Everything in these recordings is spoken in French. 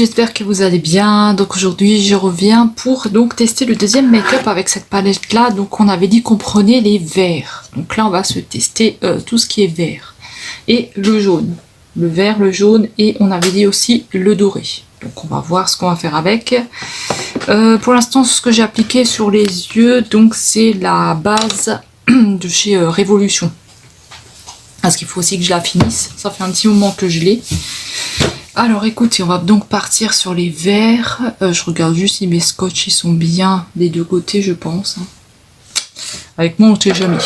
j'espère que vous allez bien. Donc aujourd'hui je reviens pour donc tester le deuxième make-up avec cette palette là. Donc on avait dit qu'on prenait les verts. Donc là on va se tester tout ce qui est vert. Et le jaune. Le vert, le jaune et on avait dit aussi le doré. Donc on va voir ce qu'on va faire avec. Pour l'instant ce que j'ai appliqué sur les yeux, donc c'est la base de chez Révolution. Parce qu'il faut aussi que je la finisse. Ça fait un petit moment que je l'ai. Alors écoutez, on va donc partir sur les verts. Je regarde juste si mes scotch ils sont bien des deux côtés, je pense. Avec moi, on ne sait jamais.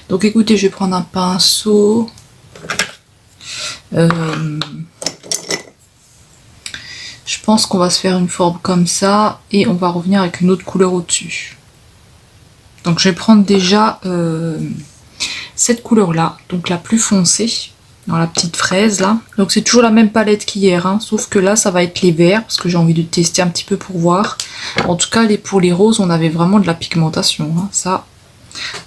Donc écoutez, je vais prendre un pinceau. Je pense qu'on va se faire une forme comme ça. Et on va revenir avec une autre couleur au-dessus. Donc je vais prendre déjà cette couleur-là. Donc la plus foncée. Dans la petite fraise là. Donc c'est toujours la même palette qu'hier, hein, sauf que là ça va être les verts, parce que j'ai envie de tester un petit peu pour voir. En tout cas pour les roses on avait vraiment de la pigmentation, hein, ça.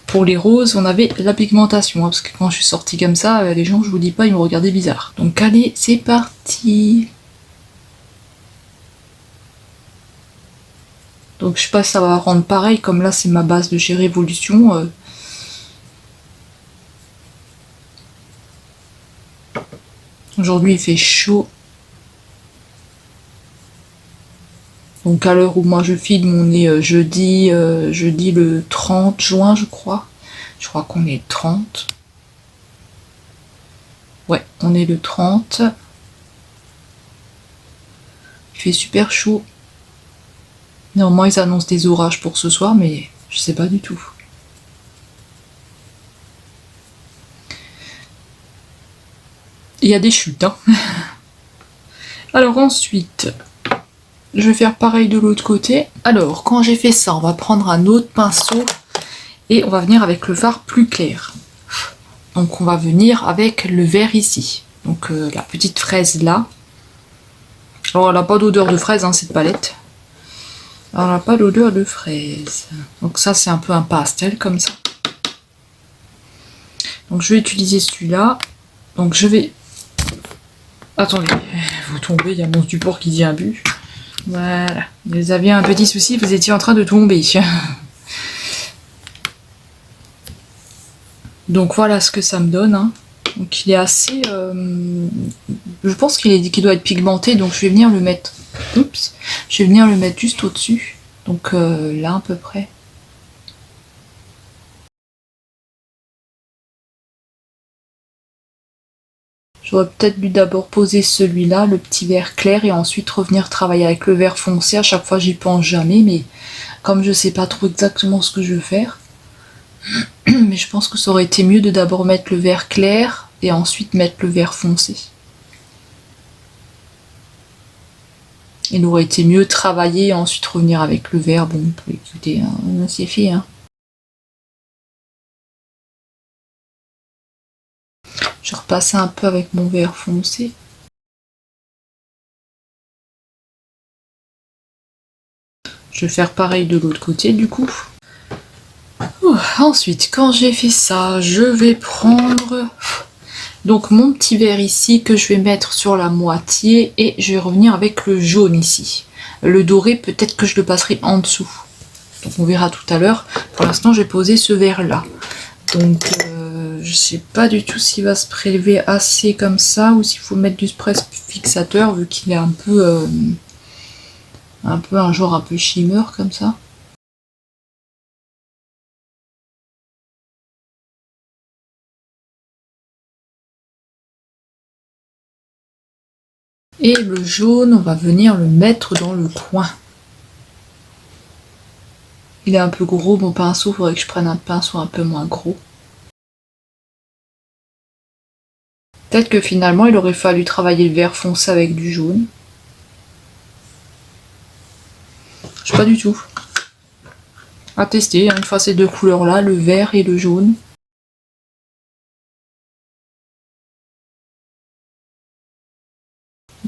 Pour les roses on avait de la pigmentation, hein, parce que quand je suis sortie comme ça, les gens je vous dis pas ils me regardaient bizarre. Donc allez c'est parti. Donc je sais pas si ça va rendre pareil, comme là c'est ma base de chez Révolution. Aujourd'hui il fait chaud. Donc à l'heure où moi je filme, on est jeudi le 30 juin je crois. Je crois qu'on est 30. Ouais, on est le 30. Il fait super chaud. Normalement ils annoncent des orages pour ce soir, mais je sais pas du tout. Il y a des chutes, hein. Alors ensuite, je vais faire pareil de l'autre côté. Alors, quand j'ai fait ça, on va prendre un autre pinceau et on va venir avec le fard plus clair. Donc on va venir avec le vert ici. Donc la petite fraise là. Alors elle n'a pas d'odeur de fraise, hein, cette palette. Alors elle n'a pas d'odeur de fraise. Donc ça c'est un peu un pastel comme ça. Donc je vais utiliser celui-là. Donc je vais... Attendez, vous tombez, il y a mon support qui dit un but. Voilà, vous aviez un petit souci, vous étiez en train de tomber. Donc voilà ce que ça me donne. Hein. Donc il est assez... je pense qu'il doit être pigmenté, donc je vais venir le mettre... Oups. Je vais venir le mettre juste au-dessus. Donc là à peu près. J'aurais peut-être dû d'abord poser celui-là, le petit vert clair, et ensuite revenir travailler avec le vert foncé. À chaque fois, j'y pense jamais, mais comme je sais pas trop exactement ce que je veux faire, mais je pense que ça aurait été mieux de d'abord mettre le vert clair et ensuite mettre le vert foncé. Il aurait été mieux travailler et ensuite revenir avec le vert. Bon, écoutez, hein, c'est fait, hein. Je repasse un peu avec mon vert foncé. Je vais faire pareil de l'autre côté du coup. Ensuite, quand j'ai fait ça, je vais prendre donc mon petit verre ici que je vais mettre sur la moitié et je vais revenir avec le jaune ici. Le doré, peut-être que je le passerai en dessous. Donc on verra tout à l'heure. Pour l'instant, j'ai posé ce verre là. Donc je sais pas du tout s'il va se prélever assez comme ça ou s'il faut mettre du spray fixateur vu qu'il est un peu un genre un peu shimmer comme ça. Et le jaune, on va venir le mettre dans le coin. Il est un peu gros mon pinceau, il faudrait que je prenne un pinceau un peu moins gros. Peut-être que finalement il aurait fallu travailler le vert foncé avec du jaune. Je sais pas du tout. À tester, une fois ces deux couleurs là, le vert et le jaune.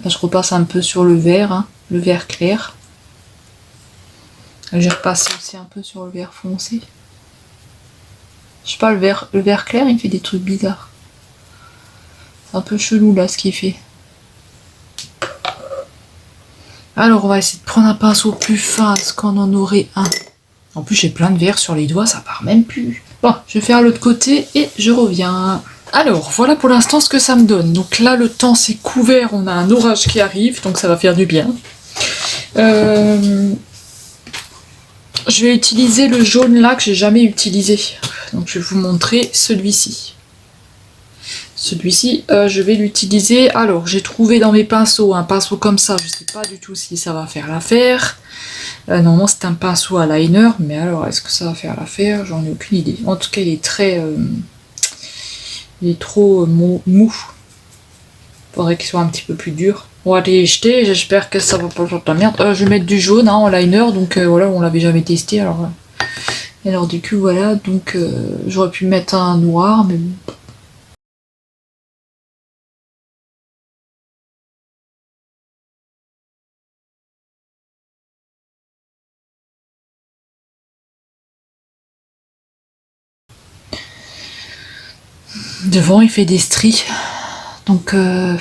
Là, je repasse un peu sur le vert, hein, le vert clair. J'ai repassé aussi un peu sur le vert foncé. Je sais pas, le vert clair, il fait des trucs bizarres. C'est un peu chelou là ce qu'il fait. Alors, on va essayer de prendre un pinceau plus fin, est-ce qu'on en aurait un? En plus, j'ai plein de verre sur les doigts, ça part même plus. Bon, je vais faire l'autre côté et je reviens. Alors, voilà pour l'instant ce que ça me donne. Donc là, le temps s'est couvert, on a un orage qui arrive, donc ça va faire du bien. Je vais utiliser le jaune là que j'ai jamais utilisé. Donc je vais vous montrer celui-ci. Celui-ci, je vais l'utiliser. Alors, j'ai trouvé dans mes pinceaux un pinceau comme ça. Je sais pas du tout si ça va faire l'affaire. Normalement, c'est un pinceau à liner, mais alors, est-ce que ça va faire l'affaire? J'en ai aucune idée. En tout cas, il est très... il est trop mou. Faudrait qu'il soit un petit peu plus dur. On va les jeter, j'espère que ça va pas faire de la merde. Je vais mettre du jaune hein, en liner, donc voilà, on l'avait jamais testé. Alors du coup, voilà, donc j'aurais pu mettre un noir, mais bon. Devant, il fait des stries. Donc, alors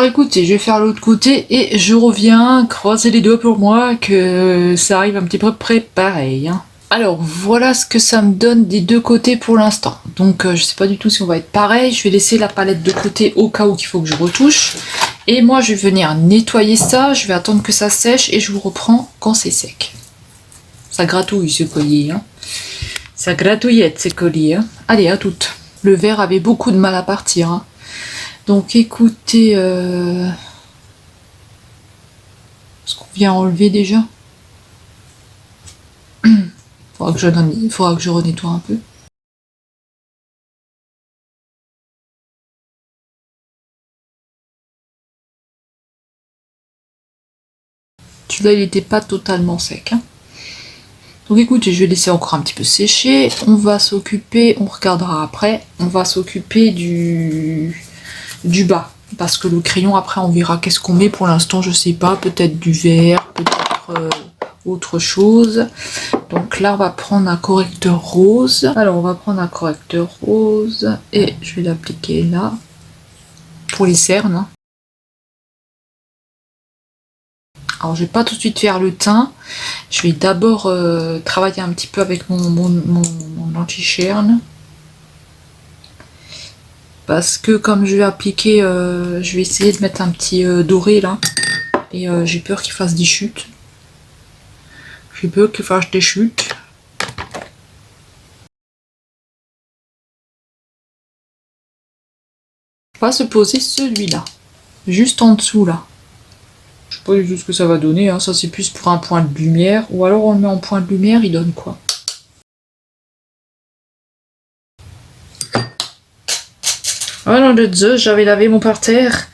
écoutez, je vais faire l'autre côté et je reviens. Croisez les doigts pour moi que ça arrive un petit peu près pareil. Hein. Alors, voilà ce que ça me donne des deux côtés pour l'instant. Donc, je sais pas du tout si on va être pareil. Je vais laisser la palette de côté au cas où il faut que je retouche. Et moi, je vais venir nettoyer ça. Je vais attendre que ça sèche et je vous reprends quand c'est sec. Ça gratouille ce collier. Hein. Ça gratouillette ces colliers. Hein. Allez, à toutes. Le verre avait beaucoup de mal à partir. Hein. Donc écoutez, ce qu'on vient enlever déjà. Faudra que je renettoie un peu. Celui-là, il n'était pas totalement sec. Hein. Donc écoutez, je vais laisser encore un petit peu sécher. On va s'occuper, on regardera après, on va s'occuper du bas. Parce que le crayon, après, on verra qu'est-ce qu'on met. Pour l'instant, je sais pas. Peut-être du vert, peut-être autre chose. Donc là, on va prendre un correcteur rose. Alors, on va prendre un correcteur rose. Et je vais l'appliquer là. Pour les cernes. Hein. Alors, je vais pas tout de suite faire le teint. Je vais d'abord travailler un petit peu avec mon anti-cherne. Parce que comme je vais appliquer, je vais essayer de mettre un petit doré là. Et j'ai peur qu'il fasse des chutes. J'ai peur qu'il fasse des chutes. On va se poser celui-là. Juste en dessous là. Je sais pas du tout ce que ça va donner. Hein. Ça c'est plus pour un point de lumière. Ou alors on le met en point de lumière, il donne quoi? Ah non, de Zeus, j'avais lavé mon parterre.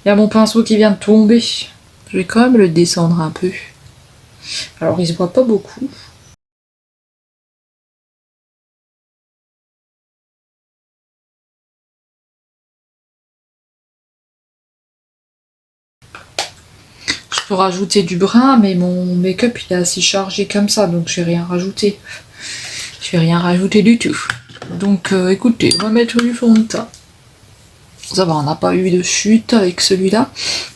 Il y a mon pinceau qui vient de tomber. Je vais quand même le descendre un peu. Alors il se voit pas beaucoup. Je peux rajouter du brun, mais mon make-up il est assez chargé comme ça, donc je vais rien rajouter. Je vais rien rajouter du tout. Donc écoutez, on va mettre du fond de teint. Ça va, on n'a pas eu de chute avec celui-là.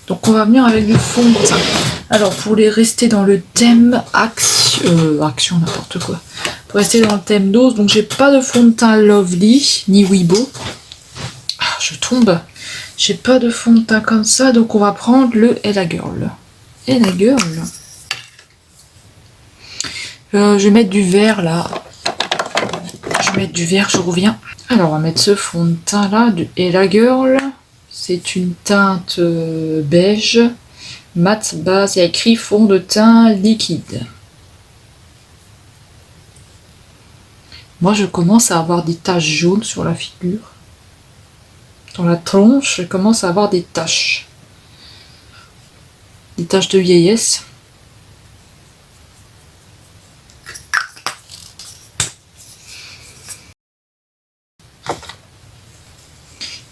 Donc on va venir avec du fond de teint. Alors pour les rester dans le thème action n'importe quoi. Pour rester dans le thème dose, donc j'ai pas de fond de teint Lovely ni Weibo. Ah, je tombe. J'ai pas de fond de teint comme ça, donc on va prendre le Ella Girl. Ella Girl. Je vais mettre du vert là. Je vais mettre du vert, je reviens. Alors on va mettre ce fond de teint là, du Ella Girl. C'est une teinte beige, mat base, il y a écrit fond de teint liquide. Moi je commence à avoir des taches jaunes sur la figure. Dans la tronche, je commence à avoir des taches. Des taches de vieillesse.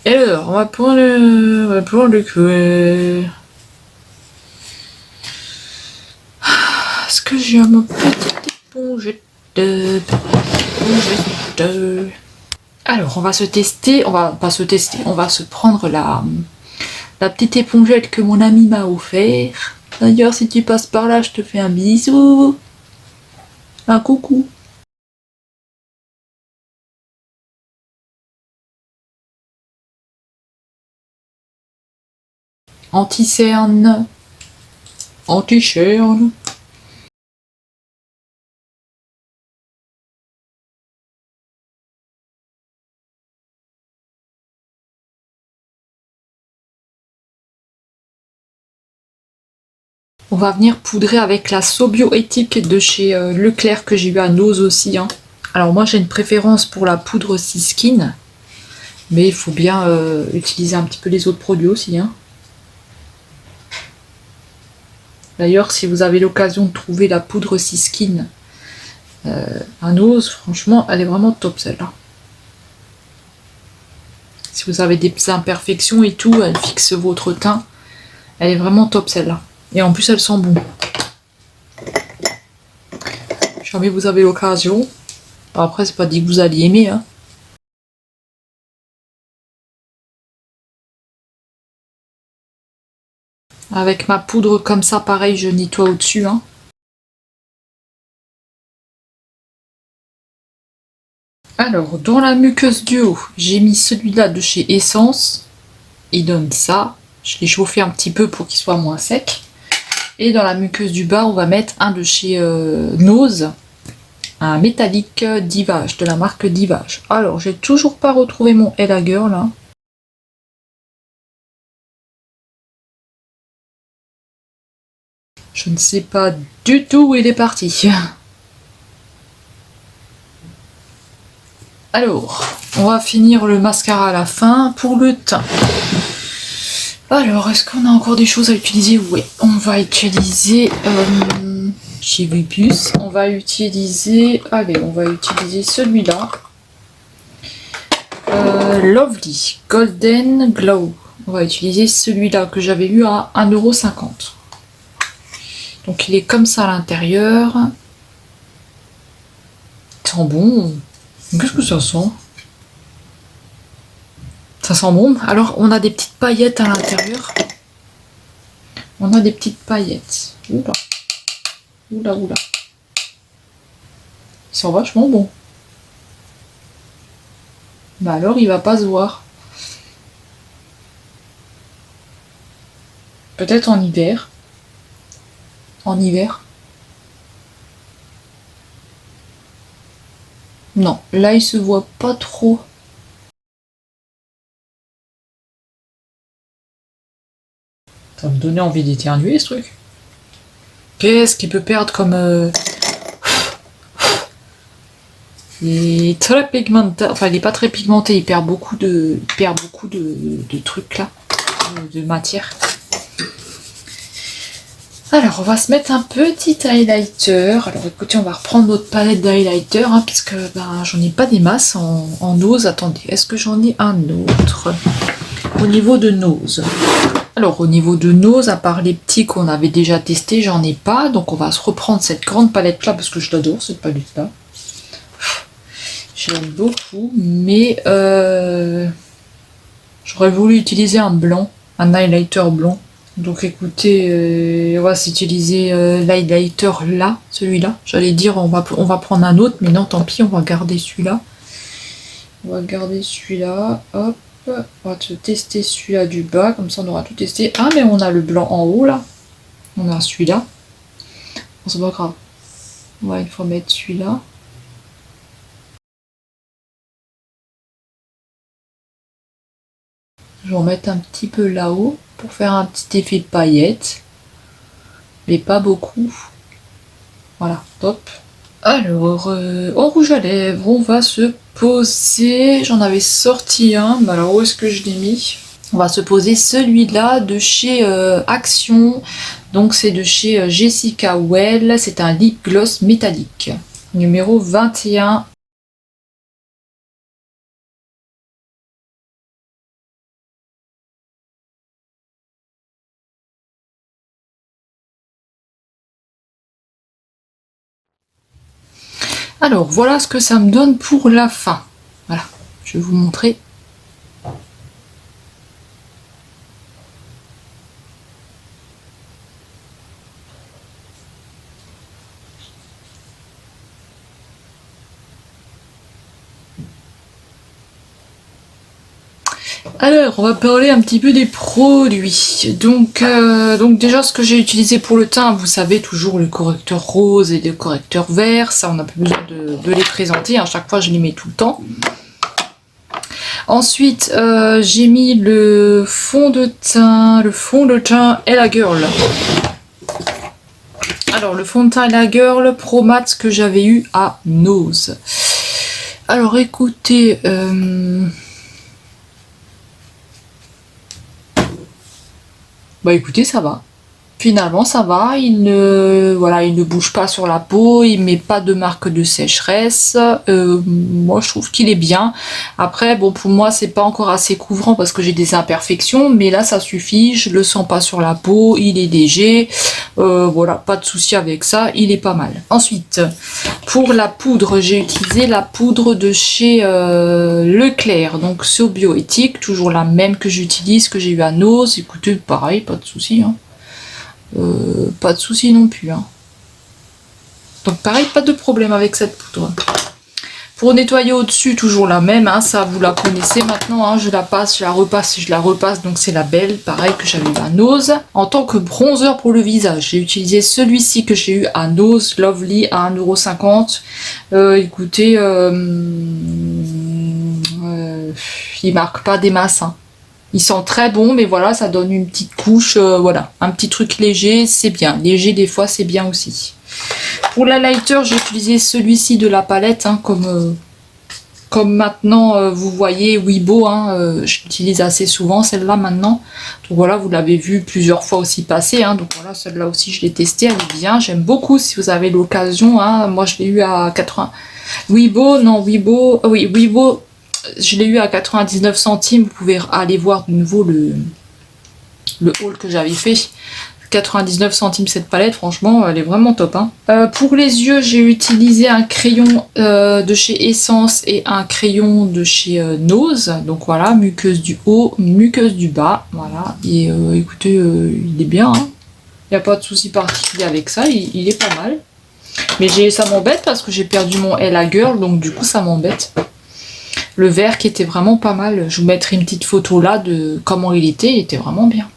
Et alors, on va prendre le cuir. Est-ce que j'ai ma petite épongette? Alors, on va se tester, on va pas se tester, on va se prendre la petite épongette que mon ami m'a offert. D'ailleurs, si tu passes par là, je te fais un bisou. Un coucou. Anti-cerne. Anti-cerne. On va venir poudrer avec la Sobioéthique de chez Leclerc que j'ai eu à Nose aussi. Hein. Alors moi j'ai une préférence pour la poudre Skin, mais il faut bien utiliser un petit peu les autres produits aussi. Hein. D'ailleurs si vous avez l'occasion de trouver la poudre Skin à Nose, franchement elle est vraiment top celle-là. Si vous avez des imperfections et tout, elle fixe votre teint. Elle est vraiment top celle-là. Et en plus elle sent bon. Jamais vous avez l'occasion. Après c'est pas dit que vous allez aimer. Hein. Avec ma poudre comme ça, pareil, je nettoie au-dessus. Hein. Alors, dans la muqueuse du haut, j'ai mis celui-là de chez Essence. Il donne ça. Je l'ai chauffé un petit peu pour qu'il soit moins sec. Et dans la muqueuse du bas, on va mettre un de chez Nose. Un métallique Divage, de la marque Divage. Alors, j'ai toujours pas retrouvé mon Ella Girl. Hein. Je ne sais pas du tout où il est parti. Alors, on va finir le mascara à la fin pour le teint. Alors, est-ce qu'on a encore des choses à utiliser? Oui, on va utiliser chez Vipus. On va utiliser, allez, on va utiliser celui-là. Lovely Golden Glow. On va utiliser celui-là que j'avais eu à 1,50 €. Donc il est comme ça à l'intérieur. Il sent bon. Qu'est-ce que ça sent? Ça sent bon. Alors on a des petites paillettes à l'intérieur. On a des petites paillettes. Oula. Oula, oula. Ils sont vachement bons. Bah alors il va pas se voir. Peut-être en hiver. En hiver. Non, là il se voit pas trop. Ça me donnait envie d'éternuer ce truc. Qu'est-ce qu'il peut perdre comme... Il est très pigmenté, enfin il est pas très pigmenté, il perd beaucoup de trucs là, de matière. Alors on va se mettre un petit highlighter. Alors écoutez, on va reprendre notre palette d'highlighter, hein, puisque ben, j'en ai pas des masses en nose. Attendez, est-ce que j'en ai un autre au niveau de nose? Alors au niveau de nose, à part les petits qu'on avait déjà testés, j'en ai pas. Donc on va se reprendre cette grande palette là, parce que je l'adore cette palette là. J'aime beaucoup, mais j'aurais voulu utiliser un blanc, un highlighter blanc. Donc écoutez, on va s'utiliser l'highlighter là, celui-là. J'allais dire on va prendre un autre, mais non, tant pis, on va garder celui-là. On va garder celui-là, hop. On va tester celui-là du bas, comme ça on aura tout testé. Ah, mais on a le blanc en haut là. On a celui-là. Bon, c'est pas grave. On va une fois mettre celui-là. Je vais en mettre un petit peu là-haut pour faire un petit effet de paillettes. Mais pas beaucoup. Voilà, top. Alors, en rouge à lèvres, on va se poser. J'en avais sorti un, mais alors où est-ce que je l'ai mis? On va se poser celui-là de chez Action. Donc c'est de chez Jessica Well. C'est un lip gloss métallique. Numéro 21. Alors voilà ce que ça me donne pour la fin. Voilà. je vais vous montrer. Alors, on va parler un petit peu des produits. Donc déjà, ce que j'ai utilisé pour le teint, vous savez, toujours le correcteur rose et le correcteur vert. Ça, on n'a plus besoin de les présenter. À chaque fois, je les mets tout le temps. Ensuite, j'ai mis le fond de teint Ella Girl. Alors, le fond de teint Ella Girl Pro Matte que j'avais eu à Nose. Alors, écoutez... Bah écoutez, ça va. Finalement, ça va. Il ne bouge pas sur la peau. Il met pas de marque de sécheresse. Moi, je trouve qu'il est bien. Après, bon, pour moi, c'est pas encore assez couvrant parce que j'ai des imperfections. Mais là, ça suffit. Je le sens pas sur la peau. Il est léger. Voilà, pas de souci avec ça. Il est pas mal. Ensuite, pour la poudre, j'ai utilisé la poudre de chez Leclerc. Donc, sur bioéthique. Toujours la même que j'utilise, que j'ai eu à Nose. Écoutez, pareil, pas de souci, hein. Pas de souci non plus, hein. Donc pareil, pas de problème avec cette poudre. Pour nettoyer au-dessus, toujours la même, hein, ça vous la connaissez maintenant, hein, je la passe, je la repasse, je la repasse, donc c'est la belle, pareil que j'avais eu à Nose. En tant que bronzer pour le visage, j'ai utilisé celui-ci que j'ai eu à Nose, Lovely à 1,50 €. Écoutez, il marque pas des masses, hein. Il sent très bon, mais voilà, ça donne une petite couche, voilà, un petit truc léger, c'est bien. Léger, des fois, c'est bien aussi. Pour l'highlighter, j'ai utilisé celui-ci de la palette, hein, comme maintenant, vous voyez, Weibo, hein, j'utilise assez souvent celle-là maintenant. Donc voilà, vous l'avez vu plusieurs fois aussi passer, hein, donc voilà, celle-là aussi, je l'ai testée, elle est bien. J'aime beaucoup si vous avez l'occasion, hein. Moi, je l'ai eu à 80... Weibo, je l'ai eu à 99 centimes. Vous pouvez aller voir de nouveau le haul que j'avais fait. 99 centimes cette palette, franchement, elle est vraiment top, hein. Pour les yeux, j'ai utilisé un crayon de chez Essence et un crayon de chez Nose. Donc voilà, muqueuse du haut, muqueuse du bas. Voilà, et écoutez, il est bien, hein. Il n'y a pas de souci particulier avec ça, il est pas mal. Mais ça m'embête parce que j'ai perdu mon Ella Girl, donc du coup ça m'embête. Le vert qui était vraiment pas mal. Je vous mettrai une petite photo là de comment il était vraiment bien.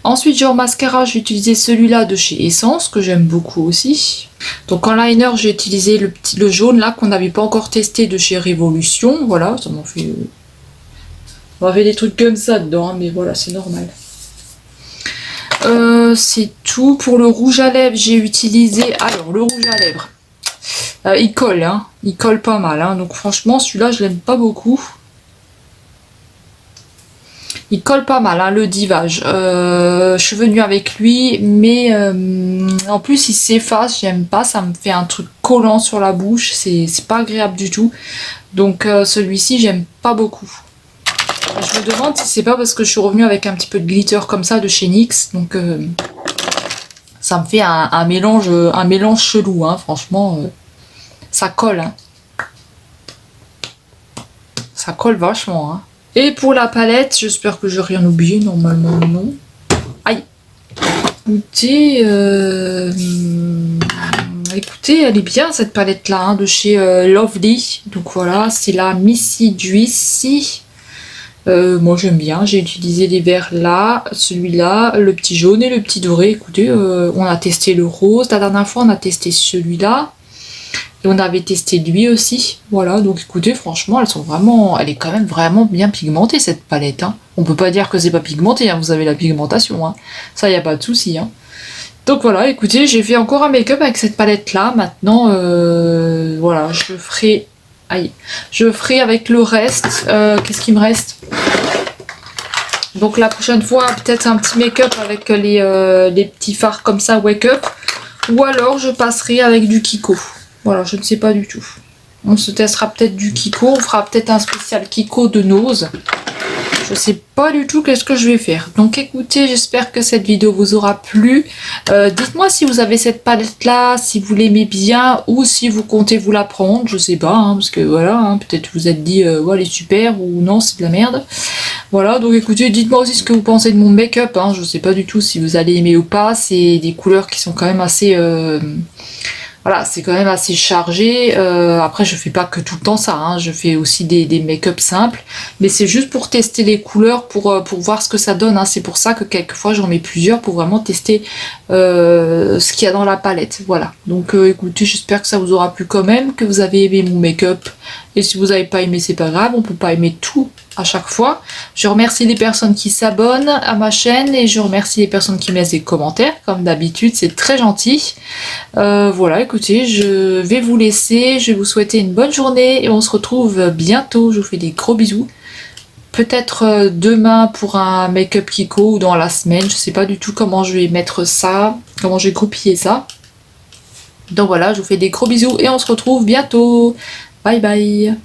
Ensuite, genre mascara, j'ai utilisé celui-là de chez Essence, que j'aime beaucoup aussi. Donc en liner, j'ai utilisé le jaune là qu'on n'avait pas encore testé de chez Révolution. Voilà, ça m'en fait... On avait des trucs comme ça dedans, hein, mais voilà, c'est normal. C'est tout. Pour le rouge à lèvres, j'ai utilisé... Alors, le rouge à lèvres. Il colle, hein. Il colle pas mal, hein. Donc franchement, celui-là, je l'aime pas beaucoup. Il colle pas mal, hein, le Divage. Je suis venue avec lui, mais en plus, il s'efface. J'aime pas, ça me fait un truc collant sur la bouche. C'est pas agréable du tout. Donc celui-ci, j'aime pas beaucoup. Je me demande si c'est pas parce que je suis revenue avec un petit peu de glitter comme ça de chez NYX. Donc ça me fait un mélange chelou, hein, franchement. Ça colle, hein. Ça colle vachement, hein. Et pour la palette, j'espère que j'ai rien oublié, normalement non. Aïe. Écoutez, elle est bien cette palette là, hein, de chez Lovely. Donc voilà, c'est la Missy Juicy. Moi j'aime bien, j'ai utilisé les verts là, celui-là, le petit jaune et le petit doré. Écoutez, on a testé le rose, la dernière fois on a testé celui-là. Et on avait testé lui aussi, voilà, donc écoutez, franchement, elle est quand même vraiment bien pigmentée cette palette, hein. On peut pas dire que c'est pas pigmenté, hein, vous avez la pigmentation, hein. Ça, y a pas de souci, hein. Donc voilà, écoutez, j'ai fait encore un make-up avec cette palette-là, maintenant, voilà, je ferai avec le reste, qu'est-ce qu'il me reste? Donc la prochaine fois, peut-être un petit make-up avec les petits fards comme ça, wake up, ou alors je passerai avec du Kiko. Voilà, je ne sais pas du tout. On se testera peut-être du Kiko. On fera peut-être un spécial Kiko de Nose. Je sais pas du tout qu'est-ce que je vais faire. Donc écoutez, j'espère que cette vidéo vous aura plu. Dites-moi si vous avez cette palette là, si vous l'aimez bien ou si vous comptez vous la prendre. Je sais pas, hein, parce que voilà, hein, peut-être vous êtes dit ouais, elle est super ou non, c'est de la merde. Voilà, donc écoutez, dites-moi aussi ce que vous pensez de mon make-up. Hein. Je sais pas du tout si vous allez aimer ou pas. C'est des couleurs qui sont quand même assez... Voilà, c'est quand même assez chargé. Après, je fais pas que tout le temps ça. Hein. Je fais aussi des make-up simples. Mais c'est juste pour tester les couleurs, pour voir ce que ça donne. Hein. C'est pour ça que quelquefois, j'en mets plusieurs pour vraiment tester ce qu'il y a dans la palette. Voilà. Donc, écoutez, j'espère que ça vous aura plu quand même, que vous avez aimé mon make-up. Et si vous n'avez pas aimé, c'est pas grave. On peut pas aimer tout à chaque fois. Je remercie les personnes qui s'abonnent à ma chaîne et je remercie les personnes qui me laissent des commentaires, comme d'habitude, c'est très gentil. Voilà, écoutez, je vais vous laisser, je vais vous souhaiter une bonne journée et on se retrouve bientôt. Je vous fais des gros bisous. Peut-être demain pour un make-up Kiko ou dans la semaine, je sais pas du tout comment je vais mettre ça, comment je vais groupiller ça. Donc voilà, je vous fais des gros bisous et on se retrouve bientôt. Bye bye.